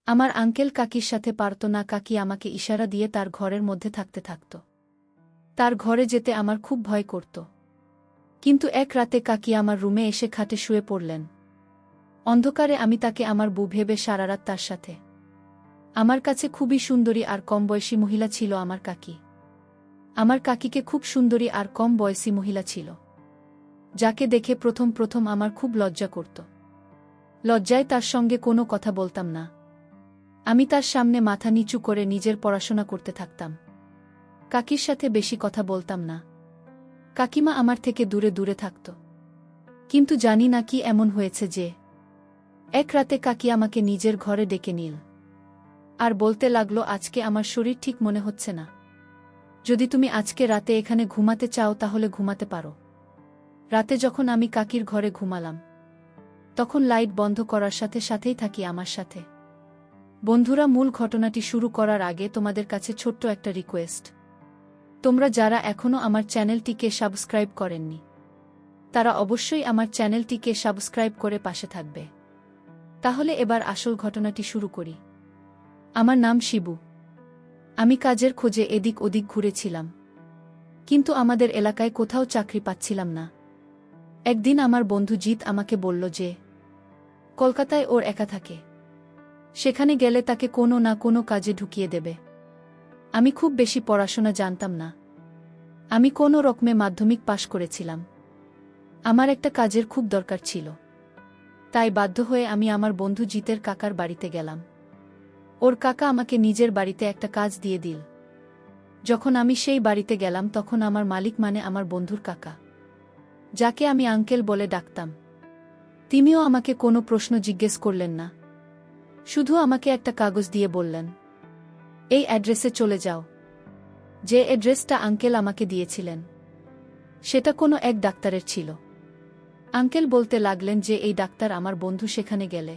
আমার আঙ্কেল কাকির সাথে পারত না, কাকি আমাকে ইশারা দিয়ে তার ঘরের মধ্যে থাকতে থাকত। তার ঘরে যেতে আমার খুব ভয় করত। কিন্তু এক রাতে কাকি আমার রুমে এসে খাটে শুয়ে পড়লেন। অন্ধকারে আমি তাকে আমার বউ ভেবে সারারাত তার সাথে। আমার কাছে খুবই সুন্দরী আর কম বয়সী মহিলা ছিল আমার কাকি। আমার কাকিকে খুব সুন্দরী আর কম বয়সী মহিলা ছিল, যাকে দেখে প্রথম প্রথম আমার খুব লজ্জা করত। লজ্জায় তার সঙ্গে কোনো কথা বলতাম না। আমি তার সামনে মাথা নিচু করে নিজের পড়াশোনা করতে থাকতাম। কাকির সাথে বেশি কথা বলতাম না। কাকিমা আমার থেকে দূরে দূরে থাকত। কিন্তু জানি না কি এমন হয়েছে যে এক রাতে কাকি আমাকে নিজের ঘরে ডেকে নিল আর বলতে লাগলো, আজকে আমার শরীর ঠিক মনে হচ্ছে না। যদি তুমি আজকে রাতে এখানে ঘুমাতে চাও তাহলে ঘুমাতে পারো। রাতে যখন আমি কাকির ঘরে ঘুমালাম, তখন লাইট বন্ধ করার সাথে সাথেই থাকি আমার সাথে। বন্ধুরা, মূল ঘটনাটি শুরু করার আগে তোমাদের কাছে ছোট্ট একটা রিকোয়েস্ট। তোমরা যারা এখনও আমার চ্যানেলটিকে সাবস্ক্রাইব করেননি, তারা অবশ্যই আমার চ্যানেলটিকে সাবস্ক্রাইব করে পাশে থাকবে। তাহলে এবার আসল ঘটনাটি শুরু করি। আমার নাম শিবু। আমি কাজের খোঁজে এদিক ওদিক ঘুরেছিলাম, কিন্তু আমাদের এলাকায় কোথাও চাকরি পাচ্ছিলাম না। একদিন আমার বন্ধু জিৎ আমাকে বলল যে কলকাতায় ওর একা থাকে, সেখানে গেলে তাকে কোনো না কোনো কাজে ঢুকিয়ে দেবে। আমি খুব বেশি পড়াশোনা জানতাম না। আমি কোনো রকমে মাধ্যমিক পাশ করেছিলাম। আমার একটা কাজের খুব দরকার ছিল, তাই বাধ্য হয়ে আমি আমার বন্ধু জিতের কাকার বাড়িতে গেলাম। ওর কাকা আমাকে নিজের বাড়িতে একটা কাজ দিয়ে দিল। যখন আমি সেই বাড়িতে গেলাম তখন আমার মালিক মানে আমার বন্ধুর কাকা, যাকে আমি আঙ্কেল বলে ডাকতাম, তিনিও আমাকে কোনো প্রশ্ন জিজ্ঞেস করলেন না। শুধু আমাকে একটা কাগজ দিয়ে বললেন, এই অ্যাড্রেসে চলে যাও। যে অ্যাড্রেসটা আঙ্কেল আমাকে দিয়েছিলেন, সেটা কোনো এক ডাক্তারের ছিল। আঙ্কেল বলতে লাগলেন যে এই ডাক্তার আমার বন্ধু সেখানে গেলে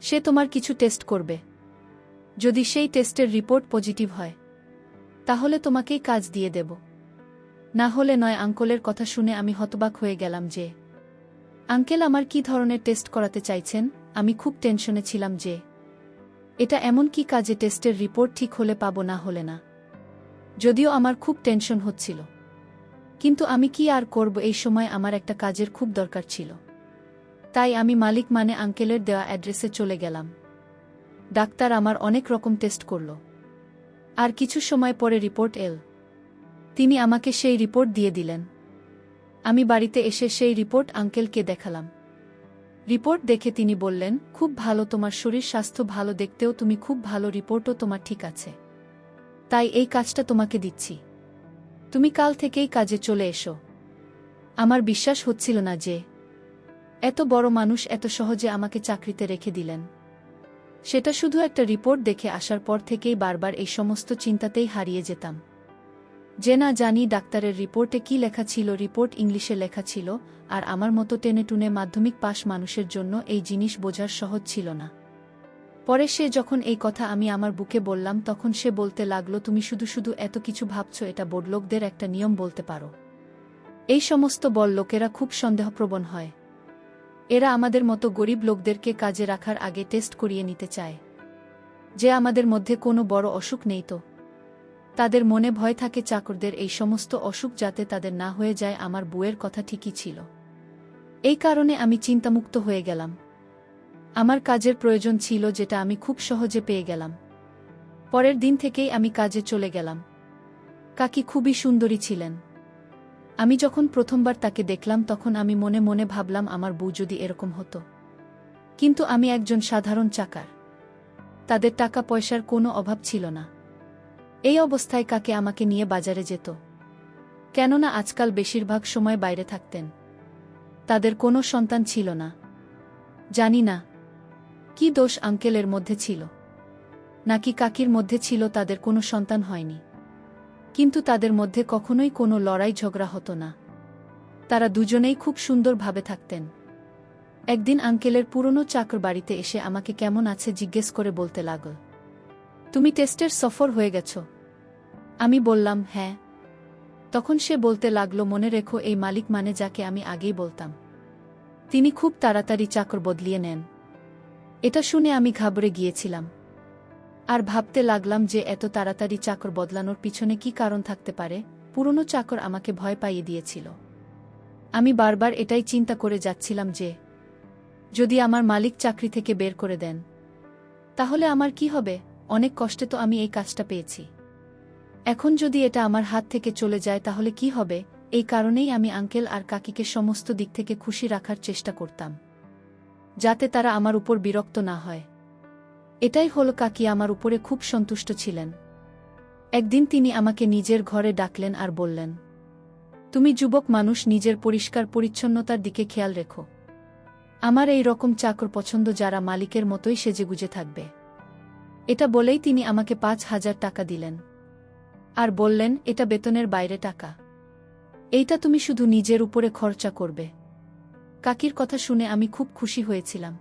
সে তোমার কিছু টেস্ট করবে। যদি সেই টেস্টের রিপোর্ট পজিটিভ হয় তাহলে তোমাকেই কাজ দিয়ে দেব, না হলে নয়। আঙ্কেলের কথা শুনে আমি হতবাক হয়ে গেলাম যে আঙ্কেল আমার কি ধরনের টেস্ট করাতে চাইছেন। আমি খুব টেনশনে ছিলাম যে এটা এমন কি কাজে টেস্টের রিপোর্ট ঠিক হলে পাবো, না হলে না। যদিও আমার খুব টেনশন হচ্ছিল, কিন্তু আমি কি আর করব, এই সময় আমার একটা কাজের খুব দরকার ছিল। তাই আমি মালিক মানে আঙ্কেলের দেওয়া অ্যাড্রেসে চলে গেলাম। ডাক্তার আমার অনেক রকম টেস্ট করল, আর কিছু সময় পরে রিপোর্ট এল। তিনি আমাকে সেই রিপোর্ট দিয়ে দিলেন। আমি বাড়িতে এসে সেই রিপোর্ট আঙ্কেলকে দেখালাম। রিপোর্ট দেখে তিনি বললেন, খুব ভালো, তোমার শরীর স্বাস্থ্য ভালো, দেখতেও তুমি খুব ভালো, রিপোর্টও তোমার ঠিক আছে। তাই এই কাজটা তোমাকে দিচ্ছি, তুমি কাল থেকেই কাজে চলে এসো। আমার বিশ্বাস হচ্ছিল না যে এত বড় মানুষ এত সহজে আমাকে চাকরিতে রেখে দিলেন। সেটা শুধু একটা রিপোর্ট দেখে আসার পর থেকেই বারবার এই সমস্ত চিন্তাতেই হারিয়ে যেতাম যে না জানি ডাক্তারের রিপোর্টে কি লেখা ছিল। রিপোর্ট ইংলিশে লেখা ছিল, আর আমার মতো টেনেটুনে মাধ্যমিক পাশ মানুষের জন্য এই জিনিস বোঝার সহজ ছিল না। পরে সে যখন এই কথা আমি আমার বুকে বললাম, তখন সে বলতে লাগলো, তুমি শুধু শুধু এত কিছু ভাবছো, এটা বড়লোকদের একটা নিয়ম বলতে পারো। এই সমস্ত বড় লোকেরা খুব সন্দেহপ্রবণ হয়। এরা আমাদের মতো গরিব লোকদেরকে কাজে রাখার আগে টেস্ট করিয়ে নিতে চায় যে আমাদের মধ্যে কোনো বড় অসুখ নেই তো। তাদের মনে ভয় থাকে চাকরদের এই সমস্ত অসুখ যাতে তাদের না হয়ে যায়। আমার বউয়ের কথা ঠিকই ছিল। এই কারণে আমি চিন্তামুক্ত হয়ে গেলাম। আমার কাজের প্রয়োজন ছিল, যেটা আমি খুব সহজে পেয়ে গেলাম। পরের দিন থেকেই আমি কাজে চলে গেলাম। কাকি খুবই সুন্দরী ছিলেন। আমি যখন প্রথমবার তাকে দেখলাম তখন আমি মনে মনে ভাবলাম, আমার বউ যদি এরকম হতো। কিন্তু আমি একজন সাধারণ চাকর, তাদের টাকা পয়সার কোনো অভাব ছিল না। এই অবস্থায় কাকে আমাকে নিয়ে বাজারে যেত, কেননা আজকাল বেশিরভাগ সময় বাইরে থাকতেন। তাদের কোনো সন্তান ছিল না। জানি না কি দোষ আঙ্কেলের মধ্যে ছিল, নাকি কাকির মধ্যে ছিল, তাদের কোনো সন্তান হয়নি। কিন্তু তাদের মধ্যে কখনোই কোনো লড়াই ঝগড়া হতো না। তারা দুজনেই খুব সুন্দরভাবে থাকতেন। একদিন আঙ্কেলের পুরনো চাকর বাড়িতে এসে আমাকে কেমন আছে জিজ্ঞেস করে বলতে লাগল, তুমি টেস্টের সফর হয়ে গেছ? আমি বললাম, হ্যাঁ। তখন সে বলতে লাগলো, মনে রেখো, এই মালিক মানে যাকে আমি আগেই বলতাম, তিনি খুব তাড়াতাড়ি চাকর বদলিয়ে নেন। এটা শুনে আমি ঘাবড়ে গিয়েছিলাম। আর ভাবতে লাগলাম যে এত তাড়াতাড়ি চাকর বদলানোর পিছনে কি কারণ থাকতে পারে। পুরনো চাকর আমাকে ভয় পাইয়ে দিয়েছিল। আমি বারবার এটাই চিন্তা করে যাচ্ছিলাম যে যদি আমার মালিক চাকরি থেকে বের করে দেন তাহলে আমার কি হবে। অনেক কষ্টে তো আমি এই কাজটা পেয়েছি। এখন যদি এটা আমার হাত থেকে চলে যায় তাহলে কি হবে। এই কারণেই আমি আঙ্কেল আর কাকিকে সমস্ত দিক থেকে খুশি রাখার চেষ্টা করতাম, যাতে তারা আমার উপর বিরক্ত না হয়। এটাই হলো কাকি আমার উপরে খুব সন্তুষ্ট ছিলেন। একদিন তিনি আমাকে নিজের ঘরে ডাকলেন আর বললেন, তুমি যুবক মানুষ, নিজের পরিষ্কার পরিচ্ছন্নতার দিকে খেয়াল রেখো। আমার এই রকম চাকর পছন্দ যারা মালিকের মতোই সেজেগুজে থাকবে। এটা বলেই তিনি আমাকে 5,000 টাকা দিলেন আর বললেন, এটা বেতনের বাইরে টাকা, এইটা তুমি শুধু নিজের উপরে খরচা করবে। কাকির কথা শুনে আমি খুব খুশি হয়েছিলাম।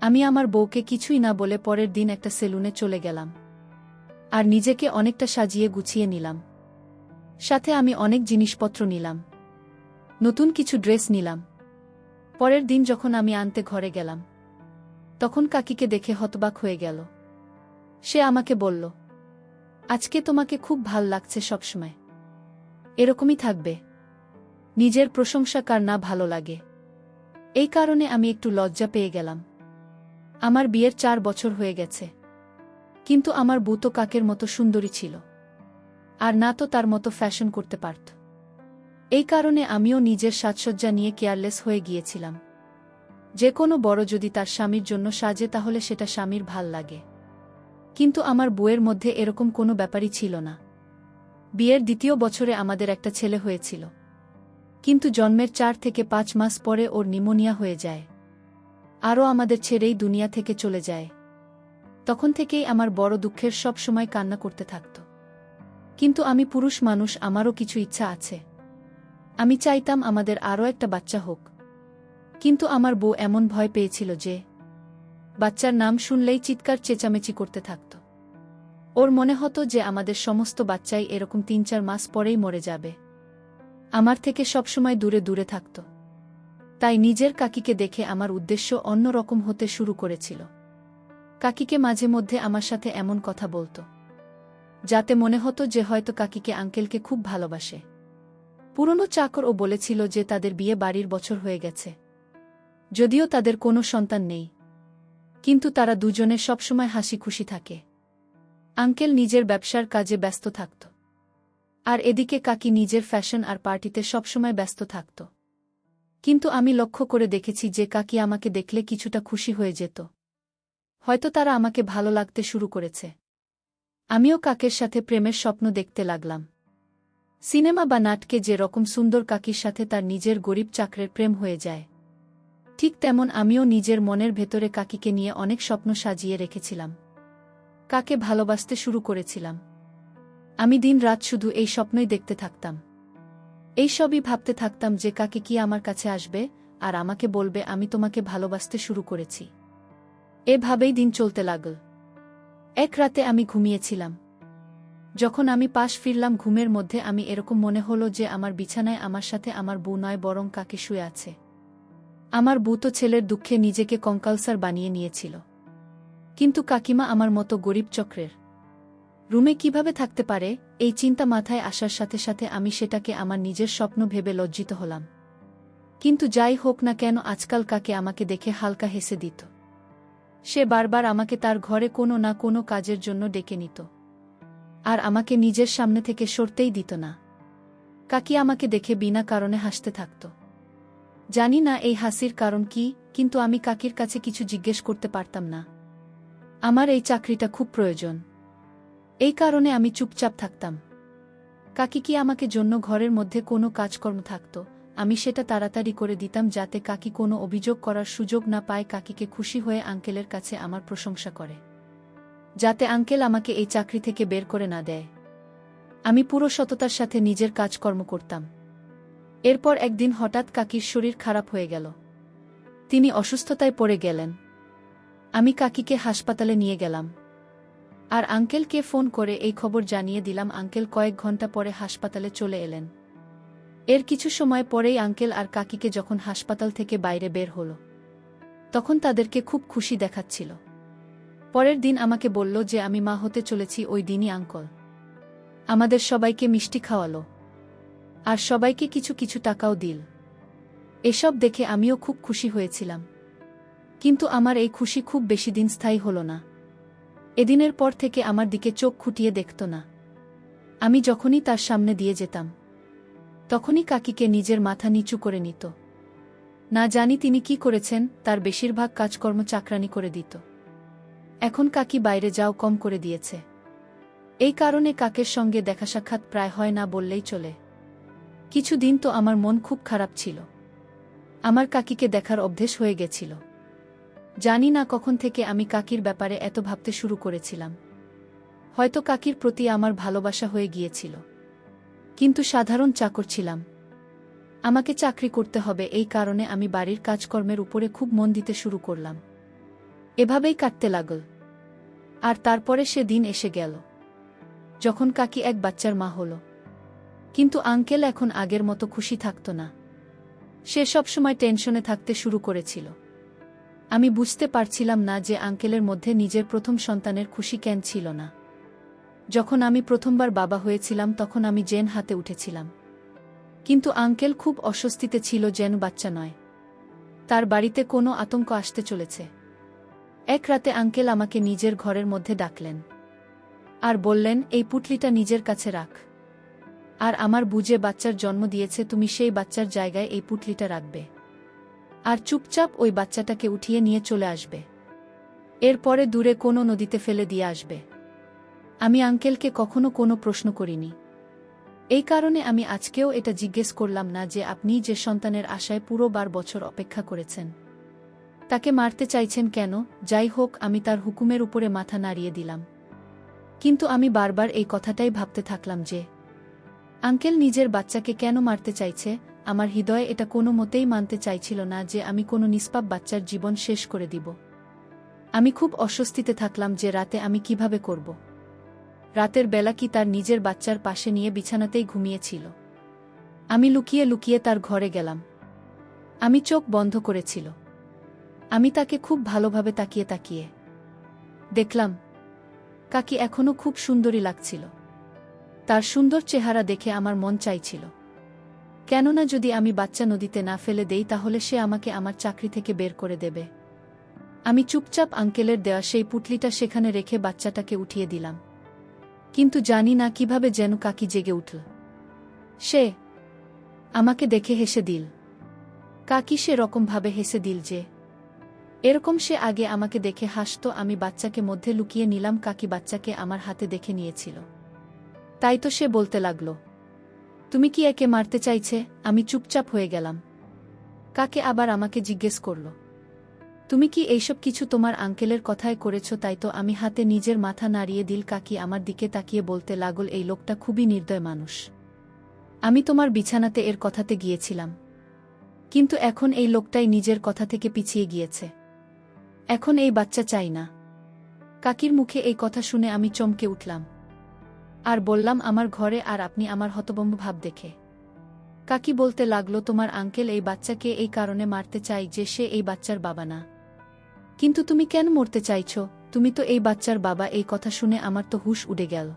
আমি আমার বউকে কিছুই না বলে পরের দিন একটা সেলুনে চলে গেলাম আর নিজেকে অনেকটা সাজিয়ে গুছিয়ে নিলাম। সাথে আমি অনেক জিনিসপত্র নিলাম, নতুন কিছু ড্রেস নিলাম। পরের দিন যখন আমি আনতে ঘরে গেলাম তখন কাকিকে দেখে হতবাক হয়ে গেল। সে আমাকে বলল, আজকে তোমাকে খুব ভাল লাগছে, সবসময় এরকমই থাকবে। নিজের প্রশংসা কার না ভালো লাগে। এই কারণে আমি একটু লজ্জা পেয়ে গেলাম। আমার বিয়ের 4 বছর হয়ে গেছে, কিন্তু আমার বউ তো কাকের মতো সুন্দরী ছিল, আর না তো তার মতো ফ্যাশন করতে পারত। এই কারণে আমিও নিজের সাজসজ্জা নিয়ে কেয়ারলেস হয়ে গিয়েছিলাম। যে কোনো বড় যদি তার স্বামীর জন্য সাজে তাহলে সেটা স্বামীর ভাল লাগে, কিন্তু আমার বউয়ের মধ্যে এরকম কোনো ব্যাপারই ছিল না। বিয়ের দ্বিতীয় বছরে আমাদের একটা ছেলে হয়েছিল, কিন্তু জন্মের 4 থেকে 5 মাস পরে ওর নিউমোনিয়া হয়ে যায়। আরও আমাদের ছেড়েই দুনিয়া থেকে চলে যায়। তখন থেকেই আমার বড় দুঃখের সব সময় কান্না করতে থাকত। কিন্তু আমি পুরুষ মানুষ, আমারও কিছু ইচ্ছা আছে। আমি চাইতাম আমাদের আরও একটা বাচ্চা হোক, কিন্তু আমার বউ এমন ভয় পেয়েছিল যে বাচ্চার নাম শুনলেই চিৎকার চেঁচামেচি করতে থাকত। ওর মনে হতো যে আমাদের সমস্ত বাচ্চাই এরকম 3-4 মাস পরেই মরে যাবে। আমার থেকে সবসময় দূরে দূরে থাকত। তাই নিজের কাকিকে দেখে আমার উদ্দেশ্য অন্য রকম হতে শুরু করেছিল। কাকিকে মাঝে মধ্যে আমার সাথে এমন কথা বলতো যাতে মনে হতো যে হয়তো কাকিকে আঙ্কেলকে খুব ভালোবাসে। পুরনো চাকর ও বলেছিল যে তাদের বিয়ে বাড়ির বছর হয়ে গেছে, যদিও তাদের কোনো সন্তান নেই, কিন্তু তারা দুজনে সবসময় হাসি খুশি থাকে। আঙ্কেল নিজের ব্যবসার কাজে ব্যস্ত থাকত, আর এদিকে কাকি নিজের ফ্যাশন আর পার্টিতে সবসময় ব্যস্ত থাকত। কিন্তু আমি লক্ষ্য করে দেখেছি যে কাকি আমাকে দেখলে কিছুটা খুশি হয়ে যেত। হয়তো তারা আমাকে ভালো লাগতে শুরু করেছে। আমিও কাকের সাথে প্রেমের স্বপ্ন দেখতে লাগলাম। সিনেমা বা নাটকে যে রকম সুন্দর কাকির সাথে তার নিজের গরিব চাকরের প্রেম হয়ে যায়, ঠিক তেমন আমিও নিজের মনের ভেতরে কাকিকে নিয়ে অনেক স্বপ্ন সাজিয়ে রেখেছিলাম। কাকে ভালোবাসতে শুরু করেছিলাম। আমি দিন রাত শুধু এই স্বপ্নই দেখতে থাকতাম। এই সবই ভাবতে থাকতাম যে কাকে কি আমার কাছে আসবে আর আমাকে বলবে, আমি তোমাকে ভালোবাসতে শুরু করেছি। এভাবেই দিন চলতে লাগল। এক রাতে আমি ঘুমিয়েছিলাম। যখন আমি পাশ ফিরলাম ঘুমের মধ্যে, আমি এরকম মনে হলো যে আমার বিছানায় আমার সাথে আমার বউ নয় বরং কাকে শুয়ে আছে। আমার বউ তো ছেলের দুঃখে নিজেকে কঙ্কালসার বানিয়ে নিয়েছিল, কিন্তু কাকিমা আমার মতো গরিব চক্রের রুমে কিভাবে থাকতে পারে, এই চিন্তা মাথায় আসার সাথে সাথে আমি সেটাকে আমার নিজের স্বপ্ন ভেবে লজ্জিত হলাম। কিন্তু যাই হোক না কেন, আজকাল কাকে আমাকে দেখে হালকা হেসে দিত। সে বারবার আমাকে তার ঘরে কোনো না কোনো কাজের জন্য ডেকে নিত, আর আমাকে নিজের সামনে থেকে সরতেই দিত না। কাকি আমাকে দেখে বিনা কারণে হাসতে থাকত। জানি না এই হাসির কারণ কি, কিন্তু আমি কাকির কাছে কিছু জিজ্ঞেস করতে পারতাম না। আমার এই চাকরিটা খুব প্রয়োজন, এই কারণে আমি চুপচাপ থাকতাম। কাকি কি আমাকে জন্য ঘরের মধ্যে কোনো কাজকর্ম থাকত, আমি সেটা তাড়াতাড়ি করে দিতাম যাতে কাকি কোনো অভিযোগ করার সুযোগ না পায়। কাকিকে খুশি হয়ে আঙ্কেলের কাছে আমার প্রশংসা করে, যাতে আঙ্কেল আমাকে এই চাকরি থেকে বের করে না দেয়। আমি পুরো সততার সাথে নিজের কাজকর্ম করতাম। এরপর একদিন হঠাৎ কাকির শরীর খারাপ হয়ে গেল। তিনি অসুস্থতায় পড়ে গেলেন। আমি কাকিকে হাসপাতালে নিয়ে গেলাম আর আঙ্কেলকে ফোন করে এই খবর জানিয়ে দিলাম। আঙ্কেল কয়েক ঘন্টা পরে হাসপাতালে চলে এলেন। এর কিছু সময় পরেই আঙ্কেল আর কাকিকে যখন হাসপাতাল থেকে বাইরে বের হলো, তখন তাদেরকে খুব খুশি দেখাচ্ছিল। পরের দিন আমাকে বলল যে আমি মা হতে চলেছি। ওই দিনই আঙ্কল আমাদের সবাইকে মিষ্টি খাওয়ালো আর সবাইকে কিছু কিছু টাকাও দিল। এসব দেখে আমিও খুব খুশি হয়েছিলাম, কিন্তু আমার এই খুশি খুব বেশি দিন স্থায়ী হল না। এদিনের পর থেকে আমার দিকে চোখ খুঁটিয়ে দেখত না। আমি যখনই তার সামনে দিয়ে যেতাম তখনই কাকিকে নিজের মাথা নিচু করে নিত। না জানি তিনি কি করেছেন, তার বেশিরভাগ কাজকর্ম চাকরানি করে দিত। এখন কাকি বাইরে যাও কম করে দিয়েছে। এই কারণে কাকের সঙ্গে দেখা সাক্ষাৎ প্রায় হয় না বললেই চলে। কিছুদিন তো আমার মন খুব খারাপ ছিল। আমার কাকিকে দেখার অভ্যেস হয়ে গেছিল। জানি না কখন থেকে আমি কাকির ব্যাপারে এত ভাবতে শুরু করেছিলাম। হয়তো কাকির প্রতি আমার ভালোবাসা হয়ে গিয়েছিল। কিন্তু সাধারণ চাকর ছিলাম। আমাকে চাকরি করতে হবে, এই কারণে আমি বাড়ির কাজকর্মের উপরে খুব মন দিতে শুরু করলাম। এভাবেই কাটতে লাগল। আর তারপরে সে দিন এসে গেল যখন কাকি এক বাচ্চার মা হল। কিন্তু আঙ্কেল এখন আগের মতো খুশি থাকত না। সে সবসময় টেনশনে থাকতে শুরু করেছিল। আমি বুঝতে পারছিলাম না যে আঙ্কেলের মধ্যে নিজের প্রথম সন্তানের খুশি কেন ছিল না। যখন আমি প্রথমবার বাবা হয়েছিলাম তখন আমি জেন হাতে উঠেছিলাম, কিন্তু আঙ্কেল খুব অস্বস্তিতে ছিল। যেন বাচ্চা নয়, তার বাড়িতে কোনো আতঙ্ক আসতে চলেছে। এক রাতে আঙ্কেল আমাকে নিজের ঘরের মধ্যে ডাকলেন আর বললেন, এই পুটলিটা নিজের কাছে রাখ। আর আমার বুঝে বাচ্চার জন্ম দিয়েছে, তুমি সেই বাচ্চার জায়গায় এই পুটলিটা রাখবে আর চুপচাপ ওই বাচ্চাটাকে উঠিয়ে নিয়ে চলে আসবে। এরপরে দূরে কোনো নদীতে ফেলে দিয়ে আসবে। আমি আঙ্কেলকে কখনো কোনো প্রশ্ন করিনি। এই কারণে আমি আজকেও এটা জিজ্ঞেস করলাম না যে আপনি যে সন্তানের আশায় পুরো 12 বছর অপেক্ষা করেছেন তাকে মারতে চাইছেন কেন। যাই হোক, আমি তার হুকুমের উপরে মাথা নাড়িয়ে দিলাম। কিন্তু আমি বারবার এই কথাটাই ভাবতে থাকলাম যে আঙ্কেল নিজের বাচ্চাকে কেন মারতে চাইছে। আমার হৃদয়ে এটা কোনো মতেই মানতে চাইছিল না যে আমি কোনো নিষ্পাপ বাচ্চার জীবন শেষ করে দিব। আমি খুব অস্বস্তিতে থাকলাম যে রাতে আমি কিভাবে করব। রাতের বেলা কি তার নিজের বাচ্চার পাশে নিয়ে বিছানাতেই ঘুমিয়েছিল। আমি লুকিয়ে লুকিয়ে তার ঘরে গেলাম। আমি চোখ বন্ধ করেছিল। আমি তাকে খুব ভালোভাবে তাকিয়ে তাকিয়ে দেখলাম কাকি এখনো খুব সুন্দরী লাগছিল। তার সুন্দর চেহারা দেখে আমার মন চাইছিল, কেননা যদি আমি বাচ্চা নদীতে না ফেলে দেই তাহলে সে আমাকে আমার চাকরি থেকে বের করে দেবে। আমি চুপচাপ আঙ্কেলের দেওয়া সেই পুটলিটা সেখানে রেখে বাচ্চাটাকে উঠিয়ে দিলাম। কিন্তু জানি না কিভাবে যেন কাকি জেগে উঠল। সে আমাকে দেখে হেসে দিল। কাকি সে রকমভাবে হেসে দিল যে এরকম সে আগে আমাকে দেখে হাসত। আমি বাচ্চাকে মধ্যে লুকিয়ে নিলাম। কাকি বাচ্চাকে আমার হাতে দেখে নিয়েছিল। তাই তো সে বলতে লাগল, তুমি কি একে মারতে চাইছে? আমি চুপচাপ হয়ে গেলাম। কাকে আবার আমাকে জিজ্ঞেস করল, তুমি কি এইসব কিছু তোমার আঙ্কেলের কথায় করেছ? তাই তো আমি হাতে নিজের মাথা নাড়িয়ে দিল। কাকি আমার দিকে তাকিয়ে বলতে লাগল, এই লোকটা খুবই নির্দয় মানুষ। আমি তোমার বিছানাতে এর কথাতে গিয়েছিলাম, কিন্তু এখন এই লোকটাই নিজের কথা থেকে পিছিয়ে গিয়েছে। এখন এই বাচ্চা চাই না। কাকির মুখে এই কথা শুনে আমি চমকে উঠলাম আর বললাম, আমার ঘরে আর আপনি আমার হতভম্ব ভাব দেখে। কাকি বলতে লাগল, তোমার আঙ্কেল এই বাচ্চাকে এই কারণে মারতে চাই যে সে এই বাচ্চার বাবা না। কিন্তু তুমি কেন মরতে চাইছ? তুমি তো এই বাচ্চার বাবা। এই কথা শুনে আমার তো হুঁশ উড়ে গেল।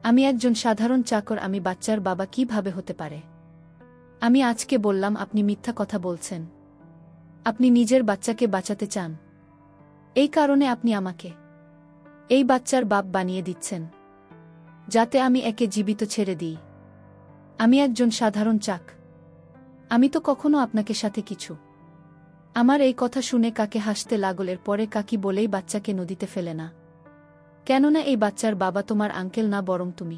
আমি একজন সাধারণ চাকর, আমি বাচ্চার বাবা কিভাবে হতে পারে? আমি আজকে বললাম, আপনি মিথ্যা কথা বলছেন। আপনি নিজের বাচ্চাকে বাঁচাতে চান, এই কারণে আপনি আমাকে এই বাচ্চার বাপ বানিয়ে দিচ্ছেন যাতে আমি একে জীবিত ছেড়ে দিই। আমি একজন সাধারণ চাক, আমি তো কখনো আপনাকে সাথে কিছু। আমার এই কথা শুনে কাকে হাসতে লাগল। এর পরে কাকি বলেই, বাচ্চাকে নদীতে ফেলে না। কেননা এই বাচ্চার বাবা তোমার আঙ্কেল না, বরং তুমি।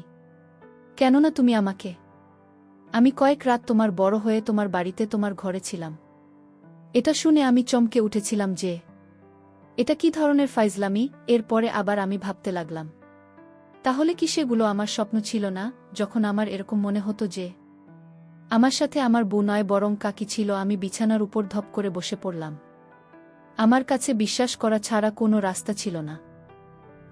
কেননা তুমি আমাকে। আমি কয়েক রাত তোমার বড় হয়ে তোমার বাড়িতে তোমার ঘরে ছিলাম। এটা শুনে আমি চমকে উঠেছিলাম যে এটা কি ধরনের ফাইজলামি। এরপরে আবার আমি ভাবতে লাগলাম, তাহলে কি সেগুলো আমার স্বপ্ন ছিল না? যখন আমার এরকম মনে হতো যে আমার সাথে আমার বউ নয় বরং কাকি ছিল, আমি বিছানার উপর ধপ করে বসে পড়লাম। আমার কাছে বিশ্বাস করা ছাড়া কোনো রাস্তা ছিল না।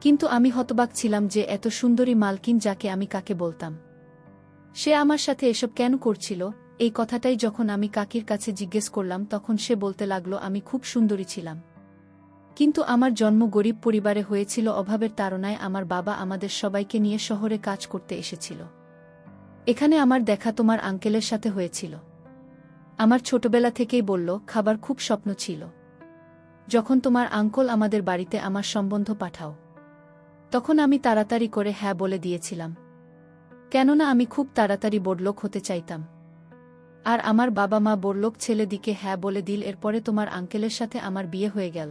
কিন্তু আমি হতবাক ছিলাম যে এত সুন্দরী মালকিন যাকে আমি কাকে বলতাম, সে আমার সাথে এসব কেন করছিল। এই কথাটাই যখন আমি কাকির কাছে জিজ্ঞেস করলাম তখন সে বলতে লাগলো আমি খুব সুন্দরী ছিলাম। কিন্তু আমার জন্ম গরিব পরিবারে হয়েছিল, অভাবের তাড়নায় আমার বাবা আমাদের সবাইকে নিয়ে শহরে কাজ করতে এসেছিল। এখানে আমার দেখা তোমার আঙ্কেলের সাথে হয়েছিল। আমার ছোটবেলা থেকেই বলল খাবার খুব স্বপ্ন ছিল। যখন তোমার আঙ্কল আমাদের বাড়িতে আমার সম্বন্ধ পাঠাও, তখন আমি তাড়াতাড়ি করে হ্যাঁ বলে দিয়েছিলাম, কেননা আমি খুব তাড়াতাড়ি বড়লোক হতে চাইতাম। আর আমার বাবা মা বড়লোক ছেলে দিকে হ্যাঁ বলে দিল। এরপরে তোমার আঙ্কেলের সাথে আমার বিয়ে হয়ে গেল।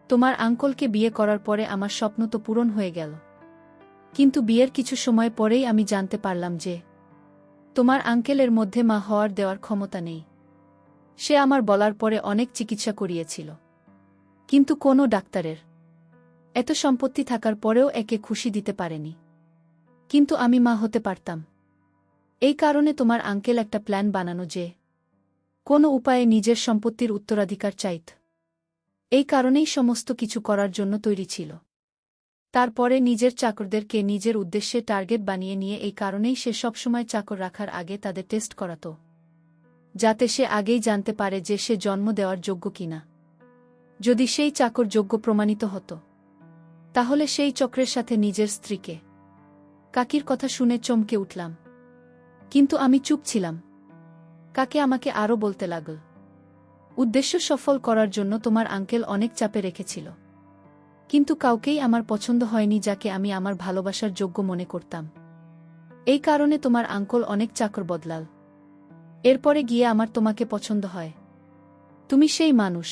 তোমার আঙ্কলকে বিয়ে করার পরে আমার স্বপ্ন তো পূরণ হয়ে গেল। কিন্তু বিয়ের কিছু সময় পরেই আমি জানতে পারলাম যে তোমার আঙ্কেলের মধ্যে মা হওয়ার দেওয়ার ক্ষমতা নেই। সে আমার বলার পরে অনেক চিকিৎসা করিয়েছিল, কিন্তু কোনো ডাক্তারের এত সম্পত্তি থাকার পরেও একে খুশি দিতে পারেনি। কিন্তু আমি মা হতে পারতাম। এই কারণে তোমার আঙ্কেল একটা প্ল্যান বানানো যে কোনো উপায়ে নিজের সম্পত্তির উত্তরাধিকার চাইত। এই কারণেই সমস্ত কিছু করার জন্য তৈরি ছিল। তারপরে নিজের চাকরদেরকে নিজের উদ্দেশ্যে টার্গেট বানিয়ে নিয়ে এই কারণেই সে সবসময় চাকর রাখার আগে তাদের টেস্ট করাত, যাতে সে আগেই জানতে পারে যে সে জন্ম দেওয়ার যোগ্য কিনা। যদি সেই চাকর যোগ্য প্রমাণিত হতো, তাহলে সেই চক্রের সাথে নিজের স্ত্রীকে। কাকির কথা শুনে চমকে উঠলাম, কিন্তু আমি চুপ ছিলাম। কাকে আমাকে আরও বলতে লাগল, উদ্দেশ্য সফল করার জন্য তোমার আঙ্কেল অনেক চাপে রেখেছিল, কিন্তু কাউকেই আমার পছন্দ হয়নি যাকে আমি আমার ভালোবাসার যোগ্য মনে করতাম। এই কারণে তোমার আঙ্কল অনেক চাকর বদলাল। এরপরে গিয়ে আমার তোমাকে পছন্দ হয়। তুমি সেই মানুষ।